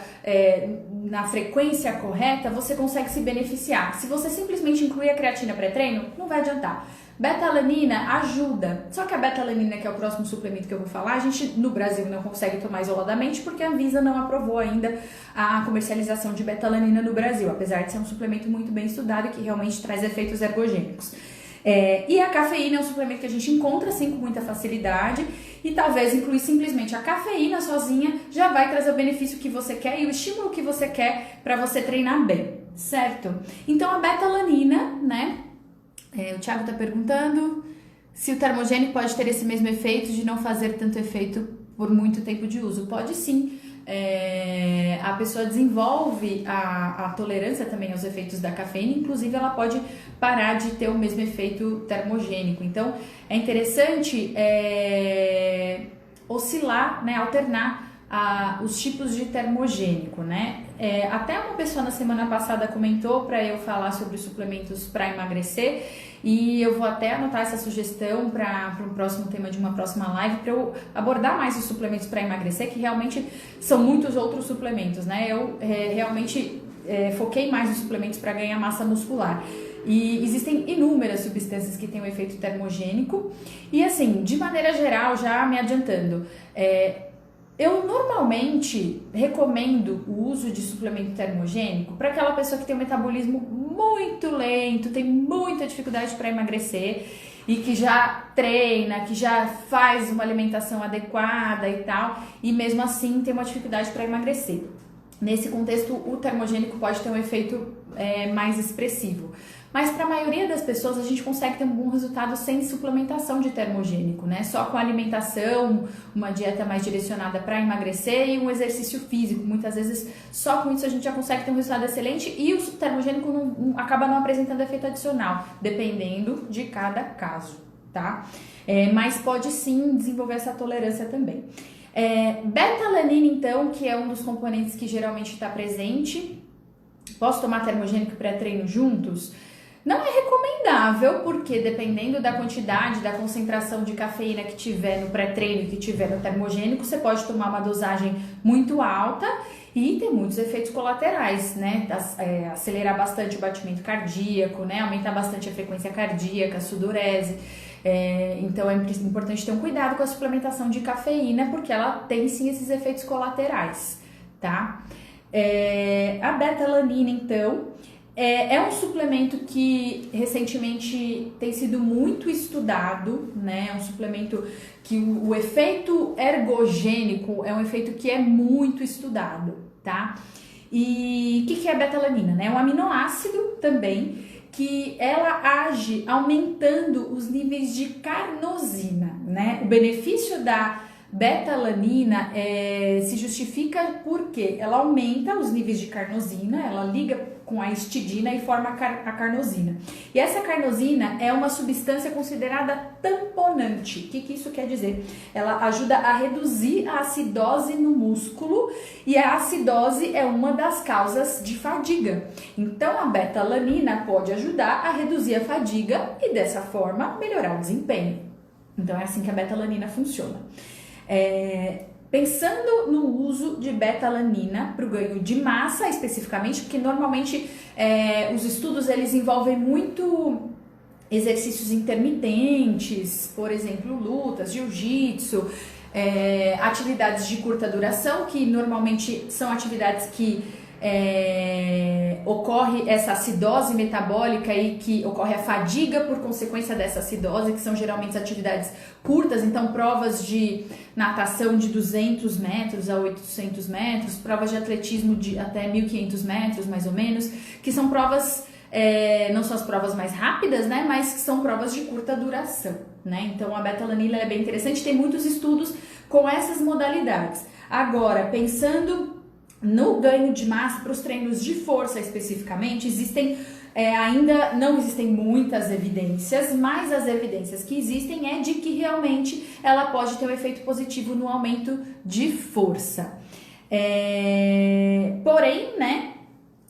na frequência correta, você consegue se beneficiar. Se você simplesmente incluir a creatina pré-treino, não vai adiantar. Beta-alanina ajuda, só que a beta-alanina, que é o próximo suplemento que eu vou falar, a gente no Brasil não consegue tomar isoladamente porque a Anvisa não aprovou ainda a comercialização de beta-alanina no Brasil, apesar de ser um suplemento muito bem estudado e que realmente traz efeitos ergogênicos. E a cafeína é um suplemento que a gente encontra assim com muita facilidade e talvez incluir simplesmente a cafeína sozinha já vai trazer o benefício que você quer e o estímulo que você quer para você treinar bem, certo? Então a beta-alanina, né? O Thiago está perguntando se o termogênico pode ter esse mesmo efeito de não fazer tanto efeito por muito tempo de uso. Pode sim. A pessoa desenvolve a tolerância também aos efeitos da cafeína, inclusive ela pode parar de ter o mesmo efeito termogênico. Então é interessante oscilar, né, alternar os tipos de termogênico, né? Até uma pessoa na semana passada comentou para eu falar sobre suplementos para emagrecer e eu vou até anotar essa sugestão para um próximo tema de uma próxima live para eu abordar mais os suplementos para emagrecer, que realmente são muitos outros suplementos, né? Eu realmente foquei mais nos suplementos para ganhar massa muscular. E existem inúmeras substâncias que têm um efeito termogênico e assim, de maneira geral, já me adiantando, eu normalmente recomendo o uso de suplemento termogênico para aquela pessoa que tem um metabolismo muito lento, tem muita dificuldade para emagrecer e que já treina, que já faz uma alimentação adequada e tal, e mesmo assim tem uma dificuldade para emagrecer. Nesse contexto, o termogênico pode ter um efeito mais expressivo. Mas para a maioria das pessoas a gente consegue ter um bom resultado sem suplementação de termogênico, né? Só com alimentação, uma dieta mais direcionada para emagrecer e um exercício físico. Muitas vezes só com isso a gente já consegue ter um resultado excelente e o termogênico acaba não apresentando efeito adicional, dependendo de cada caso, tá? Mas pode sim desenvolver essa tolerância também. Beta-alanina, então, que é um dos componentes que geralmente está presente. Posso tomar termogênico e pré-treino juntos? Não é recomendável, porque dependendo da quantidade, da concentração de cafeína que tiver no pré-treino e que tiver no termogênico, você pode tomar uma dosagem muito alta e ter muitos efeitos colaterais, né? Acelerar bastante o batimento cardíaco, né? Aumentar bastante a frequência cardíaca, a sudorese. Então é importante ter um cuidado com a suplementação de cafeína, porque ela tem sim esses efeitos colaterais, tá? A beta-alanina, então, é um suplemento que recentemente tem sido muito estudado, né? É um suplemento que o efeito ergogênico é um efeito que é muito estudado, tá? E o que é a beta-alanina, né? É um aminoácido também, que ela age aumentando os níveis de carnosina, né? O benefício da beta-alanina se justifica porque ela aumenta os níveis de carnosina, ela liga com a histidina e forma a carnosina. E essa carnosina é uma substância considerada tamponante. O que isso quer dizer? Ela ajuda a reduzir a acidose no músculo e a acidose é uma das causas de fadiga. Então a beta-alanina pode ajudar a reduzir a fadiga e dessa forma melhorar o desempenho. Então é assim que a beta-alanina funciona. Pensando no uso de beta-alanina para o ganho de massa especificamente, porque normalmente os estudos eles envolvem muito exercícios intermitentes, por exemplo, lutas, jiu-jitsu, atividades de curta duração, que normalmente são atividades que ocorre essa acidose metabólica e que ocorre a fadiga por consequência dessa acidose, que são geralmente atividades curtas, então provas de natação de 200 metros a 800 metros, provas de atletismo de até 1.500 metros, mais ou menos, que são provas, não são as provas mais rápidas, né, mas que são provas de curta duração, né, então a beta-alanina é bem interessante, tem muitos estudos com essas modalidades. Agora, pensando no ganho de massa para os treinos de força especificamente, ainda não existem muitas evidências, mas as evidências que existem é de que realmente ela pode ter um efeito positivo no aumento de força. Porém, né,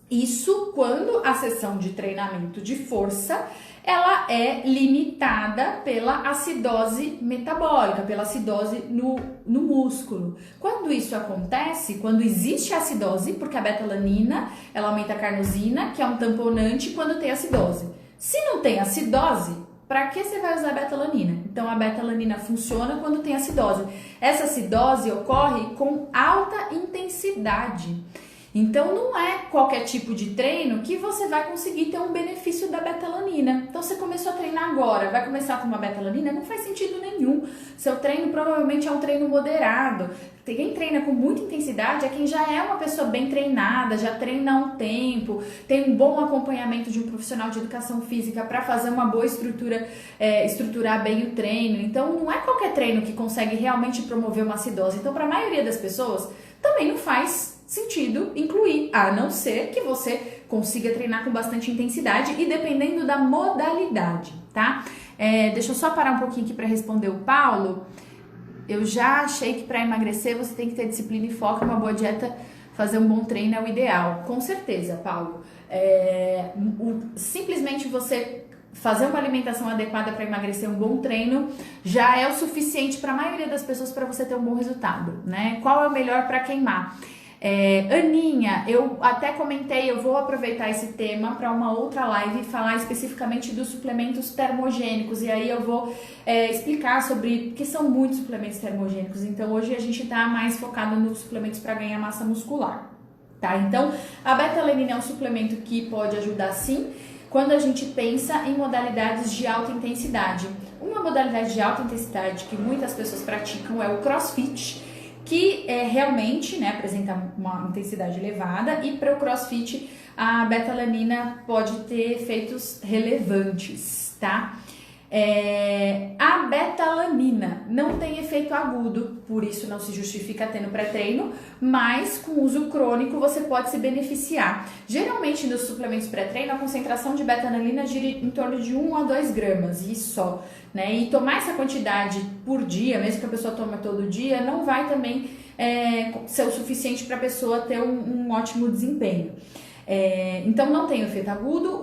isso quando a sessão de treinamento de força ela é limitada pela acidose metabólica, pela acidose no músculo. Quando isso acontece, quando existe acidose, porque a beta-alanina ela aumenta a carnosina, que é um tamponante, quando tem acidose. Se não tem acidose, para que você vai usar a beta-alanina? Então a beta-alanina funciona quando tem acidose. Essa acidose ocorre com alta intensidade. Então não é qualquer tipo de treino que você vai conseguir ter um benefício da beta-alanina. Então você começou a treinar agora, vai começar a tomar beta-alanina? Não faz sentido nenhum. Seu treino provavelmente é um treino moderado. Quem treina com muita intensidade é quem já é uma pessoa bem treinada, já treina há um tempo, tem um bom acompanhamento de um profissional de educação física para fazer uma boa estrutura, estruturar bem o treino. Então não é qualquer treino que consegue realmente promover uma acidose. Então para a maioria das pessoas também não faz sentido incluir, a não ser que você consiga treinar com bastante intensidade e dependendo da modalidade, tá? Deixa eu só parar um pouquinho aqui para responder o Paulo. Eu já achei que para emagrecer você tem que ter disciplina e foco, uma boa dieta, fazer um bom treino é o ideal. Com certeza, Paulo. Simplesmente você fazer uma alimentação adequada para emagrecer, um bom treino, já é o suficiente para a maioria das pessoas para você ter um bom resultado, né? Qual é o melhor para queimar? Aninha, eu até comentei, eu vou aproveitar esse tema para uma outra live e falar especificamente dos suplementos termogênicos, e aí eu vou explicar sobre, porque são muitos suplementos termogênicos, então hoje a gente está mais focado nos suplementos para ganhar massa muscular, tá? Então, a beta-alanina é um suplemento que pode ajudar sim, quando a gente pensa em modalidades de alta intensidade. Uma modalidade de alta intensidade que muitas pessoas praticam é o CrossFit, que realmente, né, apresenta uma intensidade elevada, e para o CrossFit a beta-alanina pode ter efeitos relevantes, tá? A beta-alanina não tem efeito agudo, por isso não se justifica ter no pré-treino, mas com uso crônico você pode se beneficiar. Geralmente nos suplementos pré-treino a concentração de beta-alanina gira em torno de 1 a 2 gramas e só, né? E tomar essa quantidade por dia, mesmo que a pessoa tome todo dia, não vai também ser o suficiente para a pessoa ter um ótimo desempenho. Então não tem efeito agudo,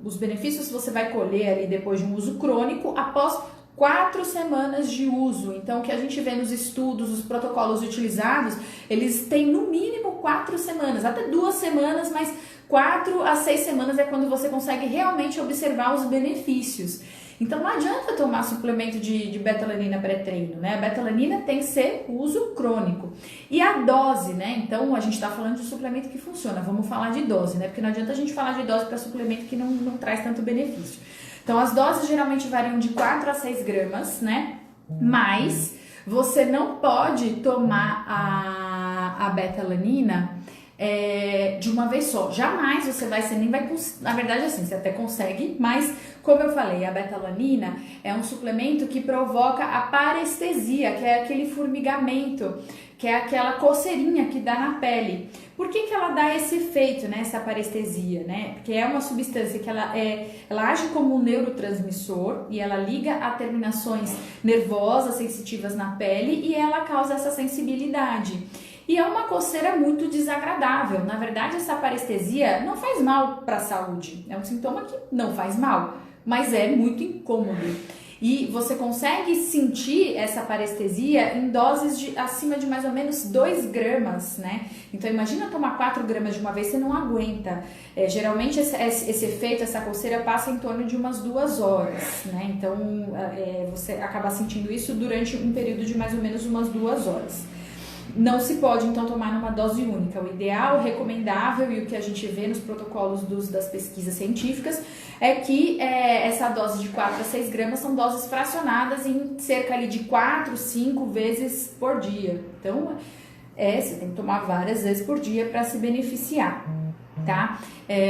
os benefícios você vai colher ali depois de um uso crônico após 4 semanas de uso. Então o que a gente vê nos estudos, os protocolos utilizados, eles têm no mínimo 4 semanas, até 2 semanas, mas 4 a 6 semanas é quando você consegue realmente observar os benefícios. Então não adianta tomar suplemento de beta-alanina pré-treino, né? A beta-alanina tem que ser uso crônico. E a dose, né? Então a gente está falando de suplemento que funciona, vamos falar de dose, né? Porque não adianta a gente falar de dose para suplemento que não traz tanto benefício. Então as doses geralmente variam de 4 a 6 gramas, né? Mas você não pode tomar a beta-alanina de uma vez só. Jamais você nem vai, na verdade assim, você até consegue, mas como eu falei, a beta-alanina é um suplemento que provoca a parestesia, que é aquele formigamento, que é aquela coceirinha que dá na pele. Por que ela dá esse efeito, né, essa parestesia, né? Porque é uma substância que ela age como um neurotransmissor e ela liga a terminações nervosas, sensitivas na pele e ela causa essa sensibilidade. E é uma coceira muito desagradável. Na verdade, essa parestesia não faz mal para a saúde. É um sintoma que não faz mal, mas é muito incômodo. E você consegue sentir essa parestesia em doses acima de mais ou menos 2 gramas, né? Então imagina tomar 4 gramas de uma vez, você não aguenta. Geralmente esse efeito, essa coceira passa em torno de umas 2 horas, né? Então você acaba sentindo isso durante um período de mais ou menos umas 2 horas. Não se pode, então, tomar numa dose única. O ideal, o recomendável e o que a gente vê nos protocolos das pesquisas científicas é que essa dose de 4 a 6 gramas são doses fracionadas em cerca ali de 4, 5 vezes por dia. Então, você tem que tomar várias vezes por dia para se beneficiar, tá?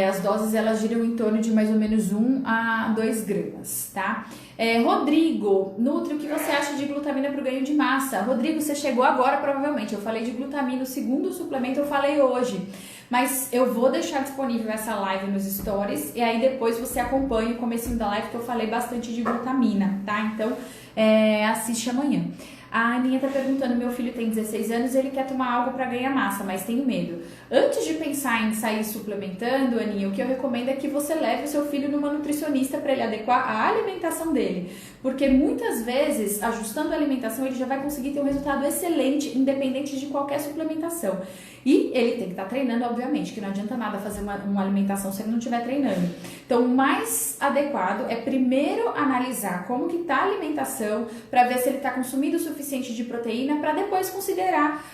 As doses, elas giram em torno de mais ou menos 1 a 2 gramas, tá? Rodrigo, Nutri, o que você acha de glutamina para o ganho de massa? Rodrigo, você chegou agora provavelmente, eu falei de glutamina, o segundo suplemento eu falei hoje, mas eu vou deixar disponível essa live nos stories e aí depois você acompanha o comecinho da live que eu falei bastante de glutamina, tá? Então, assiste amanhã. A Aninha tá perguntando, meu filho tem 16 anos e ele quer tomar algo para ganhar massa, mas tenho medo. Antes de pensar em sair suplementando, Aninha, o que eu recomendo é que você leve o seu filho numa nutricionista para ele adequar a alimentação dele. Porque muitas vezes, ajustando a alimentação, ele já vai conseguir ter um resultado excelente, independente de qualquer suplementação. E ele tem que estar treinando, obviamente, que não adianta nada fazer uma alimentação se ele não estiver treinando. Então, o mais adequado é primeiro analisar como que está a alimentação, para ver se ele está consumindo o suficiente de proteína, para depois considerar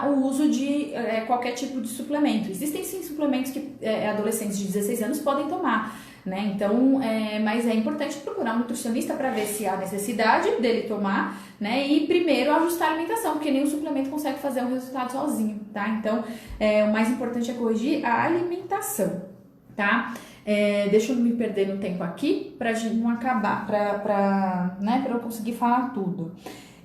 o uso de qualquer tipo de suplemento. Existem sim suplementos que adolescentes de 16 anos podem tomar, né? Então, mas é importante procurar um nutricionista para ver se há necessidade dele tomar, né? E primeiro ajustar a alimentação, porque nenhum suplemento consegue fazer um resultado sozinho, tá? Então, o mais importante é corrigir a alimentação, tá? Deixa eu não me perder no tempo aqui para não acabar, para eu conseguir falar tudo.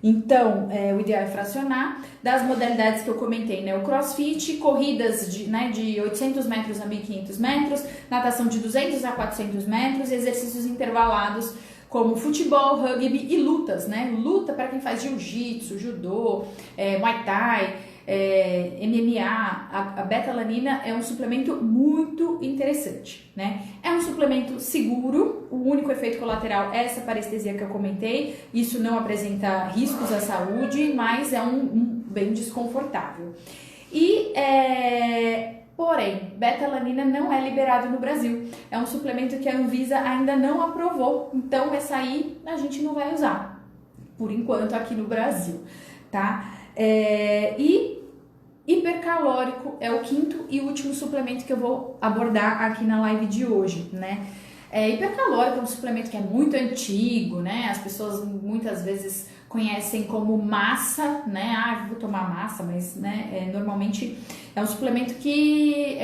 Então, o ideal é fracionar. Das modalidades que eu comentei, né? O crossfit, corridas de 800 metros a 1.500 metros, natação de 200 a 400 metros, exercícios intervalados como futebol, rugby e lutas, né? Luta para quem faz jiu-jitsu, judô, muay thai, MMA. A beta-alanina é um suplemento muito interessante, né? É um suplemento seguro, o único efeito colateral é essa parestesia que eu comentei, isso não apresenta riscos à saúde, mas é um bem desconfortável. E, porém, beta-alanina não é liberado no Brasil, é um suplemento que a Anvisa ainda não aprovou, então essa aí a gente não vai usar, por enquanto, aqui no Brasil, tá? E hipercalórico é o quinto e último suplemento que eu vou abordar aqui na live de hoje, né? Hipercalórico é um suplemento que é muito antigo, né? As pessoas muitas vezes conhecem como massa, né? Vou tomar massa, mas, né? Normalmente É um suplemento que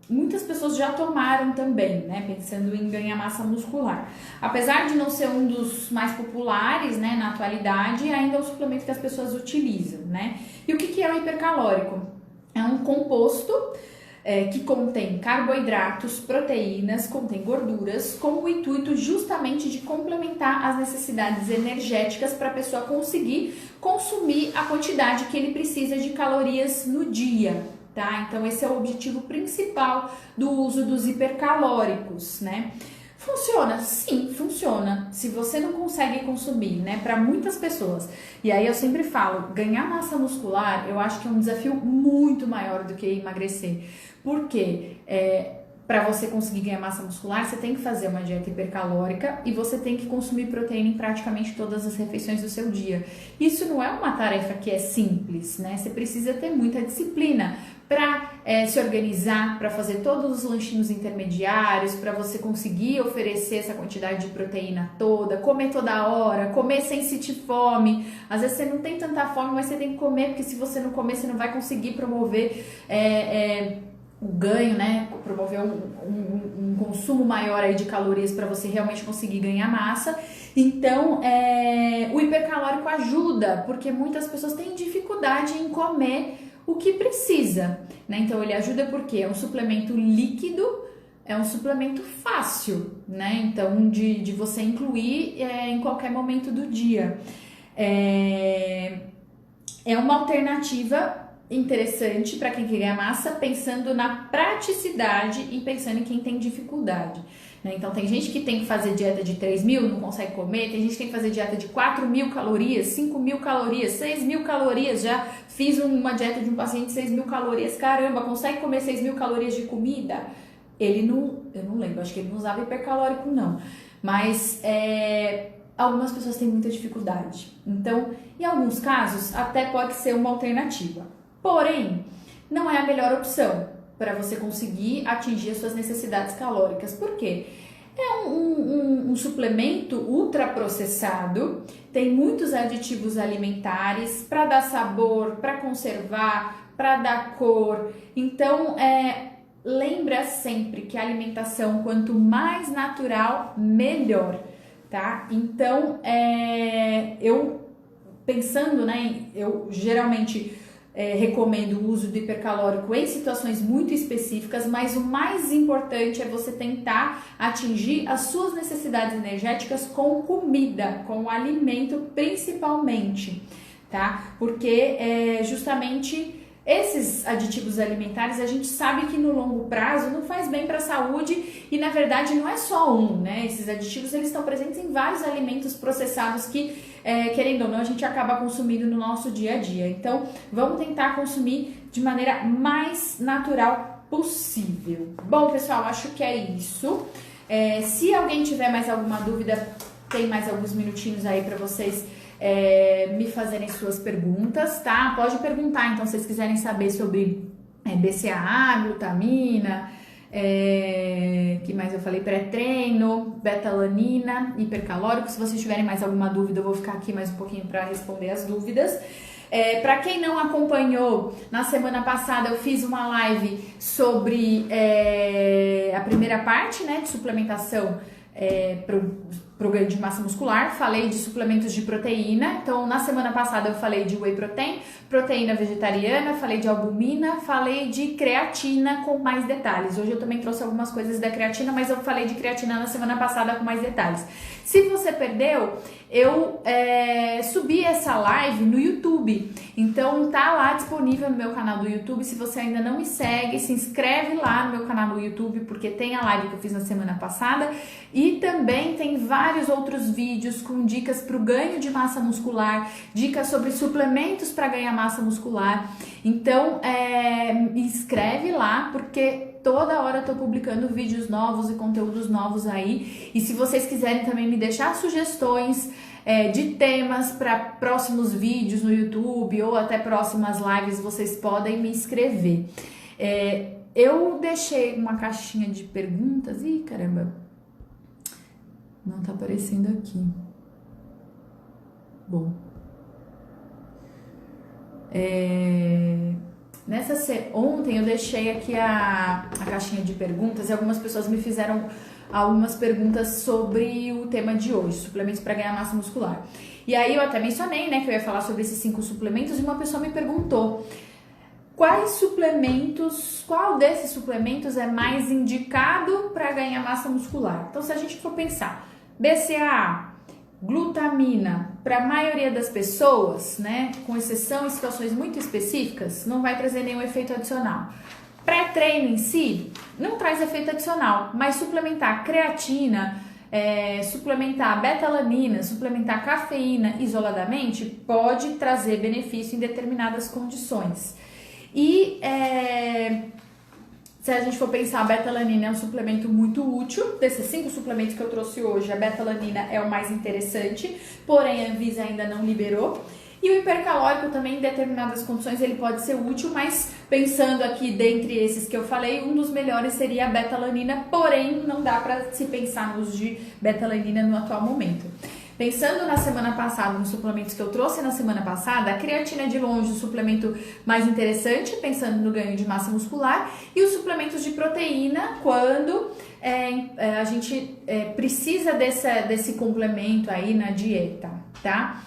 muitas pessoas já tomaram também, né? Pensando em ganhar massa muscular. Apesar de não ser um dos mais populares, né, na atualidade, ainda é um suplemento que as pessoas utilizam, né? E o que é o hipercalórico? É um composto que contém carboidratos, proteínas, contém gorduras, com o intuito justamente de complementar as necessidades energéticas para a pessoa conseguir consumir a quantidade que ele precisa de calorias no dia, tá? Então esse é o objetivo principal do uso dos hipercalóricos, né? Funciona? Sim, funciona. Se você não consegue consumir, né, para muitas pessoas. E aí eu sempre falo, ganhar massa muscular, eu acho que é um desafio muito maior do que emagrecer. Por quê? Para você conseguir ganhar massa muscular, você tem que fazer uma dieta hipercalórica e você tem que consumir proteína em praticamente todas as refeições do seu dia. Isso não é uma tarefa que é simples, né? Você precisa ter muita disciplina para se organizar, para fazer todos os lanchinhos intermediários, para você conseguir oferecer essa quantidade de proteína toda, comer toda hora, comer sem sentir fome. Às vezes você não tem tanta fome, mas você tem que comer, porque se você não comer, você não vai conseguir promover o ganho, né? Promover um consumo maior aí de calorias para você realmente conseguir ganhar massa. Então, o hipercalórico ajuda, porque muitas pessoas têm dificuldade em comer o que precisa, né? Então ele ajuda porque é um suplemento líquido, é um suplemento fácil, né? Então de você incluir em qualquer momento do dia. É uma alternativa interessante para quem quer ganhar massa, pensando na praticidade e pensando em quem tem dificuldade. Então tem gente que tem que fazer dieta de 3.000, não consegue comer, tem gente que tem que fazer dieta de 4.000 calorias, 5.000 calorias, 6.000 calorias, já fiz uma dieta de um paciente de 6.000 calorias, caramba, consegue comer 6.000 calorias de comida? Ele não, eu não lembro, acho que ele não usava hipercalórico não, mas algumas pessoas têm muita dificuldade, então em alguns casos até pode ser uma alternativa, porém não é a melhor opção para você conseguir atingir as suas necessidades calóricas. Por quê? É um suplemento ultraprocessado, tem muitos aditivos alimentares para dar sabor, para conservar, para dar cor. Então, lembra sempre que a alimentação, quanto mais natural, melhor, tá? Então, eu pensando, né, eu geralmente recomendo o uso do hipercalórico em situações muito específicas, mas o mais importante é você tentar atingir as suas necessidades energéticas com comida, com alimento principalmente, tá? Porque justamente esses aditivos alimentares a gente sabe que no longo prazo não faz bem para a saúde e na verdade não é só um, né? Esses aditivos eles estão presentes em vários alimentos processados que querendo ou não, a gente acaba consumindo no nosso dia a dia. Então, vamos tentar consumir de maneira mais natural possível. Bom, pessoal, acho que é isso. Se alguém tiver mais alguma dúvida, tem mais alguns minutinhos aí para vocês me fazerem suas perguntas, tá? Pode perguntar, então, se vocês quiserem saber sobre BCAA, glutamina, que mais eu falei, pré-treino, beta-alanina, hipercalórico. Se vocês tiverem mais alguma dúvida, eu vou ficar aqui mais um pouquinho para responder as dúvidas. Para quem não acompanhou, na semana passada eu fiz uma live sobre a primeira parte, né, de suplementação pro ganho de massa muscular. Falei de suplementos de proteína. Então, na semana passada eu falei de whey protein, proteína vegetariana, falei de albumina, falei de creatina com mais detalhes. Hoje eu também trouxe algumas coisas da creatina, mas eu falei de creatina na semana passada com mais detalhes. Se você perdeu, eu subi essa live no YouTube. Então, tá lá disponível no meu canal do YouTube. Se você ainda não me segue, se inscreve lá no meu canal do YouTube, porque tem a live que eu fiz na semana passada. E também tem vários outros vídeos com dicas para o ganho de massa muscular, dicas sobre suplementos para ganhar massa muscular. Então, me inscreve lá, porque toda hora eu tô publicando vídeos novos e conteúdos novos aí. E se vocês quiserem também me deixar sugestões de temas para próximos vídeos no YouTube ou até próximas lives, vocês podem me escrever. Eu deixei uma caixinha de perguntas. Ih, caramba! Não tá aparecendo aqui. Bom. Ontem eu deixei aqui a caixinha de perguntas e algumas pessoas me fizeram algumas perguntas sobre o tema de hoje, suplementos para ganhar massa muscular. E aí eu até mencionei, né, que eu ia falar sobre esses 5 suplementos e uma pessoa me perguntou qual desses suplementos é mais indicado para ganhar massa muscular. Então, se a gente for pensar, BCAA, glutamina, para a maioria das pessoas, né, com exceção em situações muito específicas, não vai trazer nenhum efeito adicional. Pré-treino em si não traz efeito adicional, mas suplementar creatina, suplementar beta-alanina, suplementar cafeína isoladamente pode trazer benefício em determinadas condições. E se a gente for pensar, a beta-alanina é um suplemento muito útil. Desses 5 suplementos que eu trouxe hoje, a beta-alanina é o mais interessante, porém a Anvisa ainda não liberou. E o hipercalórico também, em determinadas condições, ele pode ser útil, mas pensando aqui dentre esses que eu falei, um dos melhores seria a beta-alanina, porém não dá para se pensar no uso de beta-alanina no atual momento. Pensando na semana passada, nos suplementos que eu trouxe na semana passada, a creatina é de longe o suplemento mais interessante, pensando no ganho de massa muscular, e os suplementos de proteína, quando a gente precisa desse complemento aí na dieta, tá?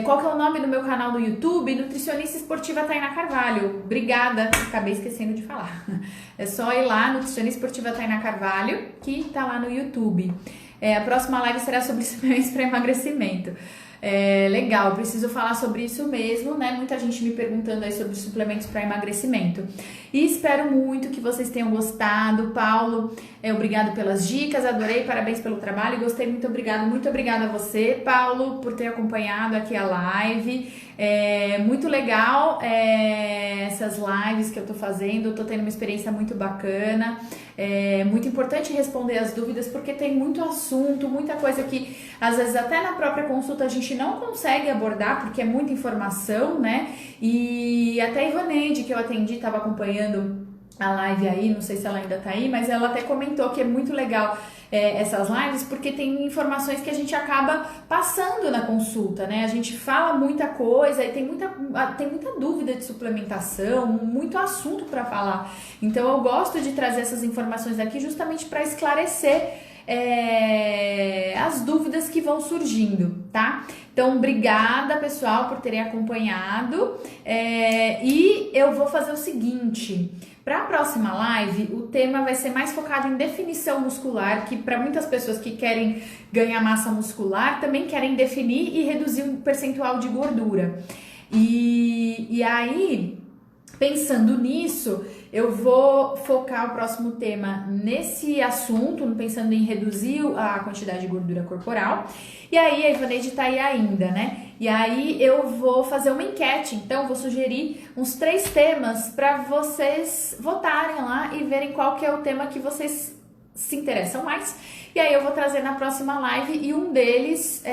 Qual que é o nome do meu canal no YouTube? Nutricionista Esportiva Tainá Carvalho. Obrigada, acabei esquecendo de falar. É só ir lá, Nutricionista Esportiva Tainá Carvalho, que tá lá no YouTube. A próxima live será sobre suplementos para emagrecimento. Legal, preciso falar sobre isso mesmo, né? Muita gente me perguntando aí sobre suplementos para emagrecimento. E espero muito que vocês tenham gostado. Paulo, obrigado pelas dicas, adorei, parabéns pelo trabalho, gostei, muito obrigada a você, Paulo, por ter acompanhado aqui a live. Muito legal essas lives que eu tô fazendo, eu tô tendo uma experiência muito bacana. É muito importante responder as dúvidas porque tem muito assunto, muita coisa que às vezes até na própria consulta a gente não consegue abordar porque é muita informação, né? E até a Ivaneide, que eu atendi, estava acompanhando a live aí, não sei se ela ainda tá aí, mas ela até comentou que é muito legal essas lives porque tem informações que a gente acaba passando na consulta, né? A gente fala muita coisa e tem muita dúvida de suplementação, muito assunto para falar. Então eu gosto de trazer essas informações aqui justamente para esclarecer as dúvidas que vão surgindo, tá? Então, obrigada, pessoal, por terem acompanhado. E eu vou fazer o seguinte: para a próxima live, o tema vai ser mais focado em definição muscular, que para muitas pessoas que querem ganhar massa muscular, também querem definir e reduzir o percentual de gordura. E aí, pensando nisso, eu vou focar o próximo tema nesse assunto, pensando em reduzir a quantidade de gordura corporal. E aí, a Ivaneide tá aí ainda, né? E aí eu vou fazer uma enquete, então vou sugerir uns 3 temas para vocês votarem lá e verem qual que é o tema que vocês se interessam mais. E aí eu vou trazer na próxima live e um deles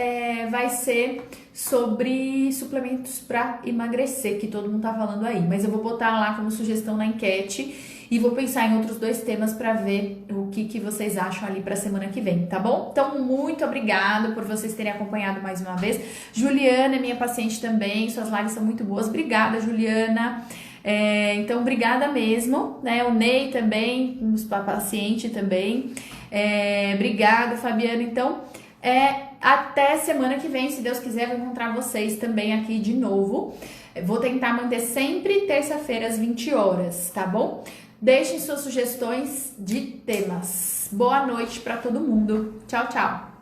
vai ser sobre suplementos para emagrecer, que todo mundo tá falando aí. Mas eu vou botar lá como sugestão na enquete e vou pensar em outros 2 temas para ver o que vocês acham ali para semana que vem, tá bom? Então, muito obrigada por vocês terem acompanhado mais uma vez. Juliana é minha paciente também, suas lives são muito boas. Obrigada, Juliana. Então, obrigada mesmo, né? O Ney também, paciente também. Obrigada, Fabiana. Então, até semana que vem, se Deus quiser, vou encontrar vocês também aqui de novo. Vou tentar manter sempre terça-feira às 20 horas, tá bom? Deixem suas sugestões de temas. Boa noite para todo mundo. Tchau, tchau.